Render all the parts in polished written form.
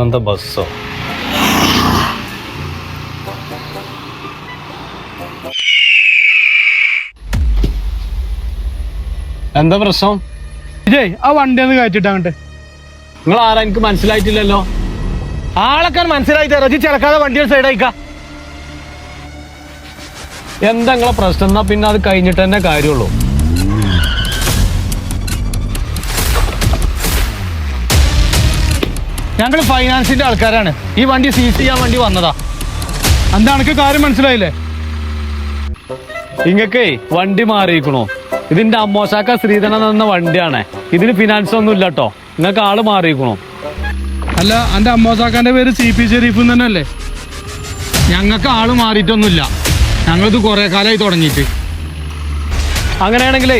എന്താ ബസ്സോ? എന്താ പ്രശ്നം? ഇതേ ആ വണ്ടി ഒന്ന് കയറ്റിട്ടാങ്ങട്ടെ. നിങ്ങൾ ആരാ? എനിക്ക് മനസ്സിലായിട്ടില്ലല്ലോ. ആളൊക്കെ മനസ്സിലായി തരാം. ചിലക്കാതെ വണ്ടി സൈഡായിക്ക. എന്താ നിങ്ങളെ പ്രശ്നം? എന്നാ പിന്നെ അത് കഴിഞ്ഞിട്ട് തന്നെ കാര്യമുള്ളൂ. ഞങ്ങൾ ഫൈനാൻസിന്റെ ആൾക്കാരാണ്. ഈ വണ്ടി സീസ് ചെയ്യാൻ വേണ്ടി വന്നതാ. എന്താ എനിക്ക് കാര്യം മനസ്സിലായില്ലേ? ഇങ്ങക്കേ വണ്ടി മാറിയിരിക്കണോ? ഇതിന്റെ അമ്മോശാക്ക ശ്രീധരൻ എന്ന വണ്ടിയാണ്. ഇതിന് ഫിനാൻസ് ഒന്നും ഇല്ല കേട്ടോ. നിങ്ങൾക്ക് ആള് മാറിയിരിക്കണോ? അല്ല, എന്റെ അമ്മോസാക്കാന്റെ പേര് CP ഷെരീഫ് തന്നെ അല്ലേ? ഞങ്ങൾക്ക് ആള് മാറിയിട്ടൊന്നുമില്ല. ഞങ്ങളിത് കുറെ കാലമായി തുടങ്ങിയിട്ട്. അങ്ങനെയാണെങ്കിലേ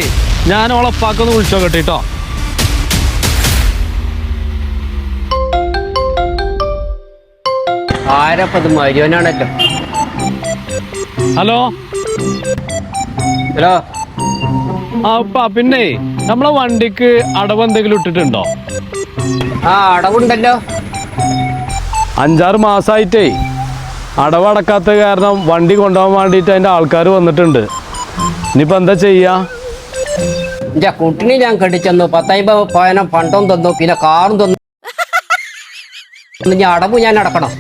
ഞാൻ ഓളപ്പാക്കൊന്ന് വിളിച്ചോ കേട്ടോ. ആരപ്പത് മരിയോനാണല്ലോ. Hello hello. ആ ഉപ്പ, പിന്നെ നമ്മളെ വണ്ടിക്ക് അടവ് എന്തെങ്കിലും ഇട്ടിട്ടുണ്ടോ? ആ, അടവുണ്ടല്ലോ. 5-6 മാസമായിട്ടേ അടവടക്കാത്ത കാരണം വണ്ടി കൊണ്ടുപോകാൻ വേണ്ടിയിട്ട് അതിന്റെ ആൾക്കാർ വന്നിട്ടുണ്ട്. ഇനിയിപ്പോ എന്താ ചെയ്യാ? എന്റെ കുട്ടിനെ ഞാൻ കെട്ടിച്ചെന്നു. 10-50 പവനം പണ്ടം തന്നു, പിന്നെ കാറും തന്നു. ഞാൻ അടവ് ഞാൻ അടക്കണം.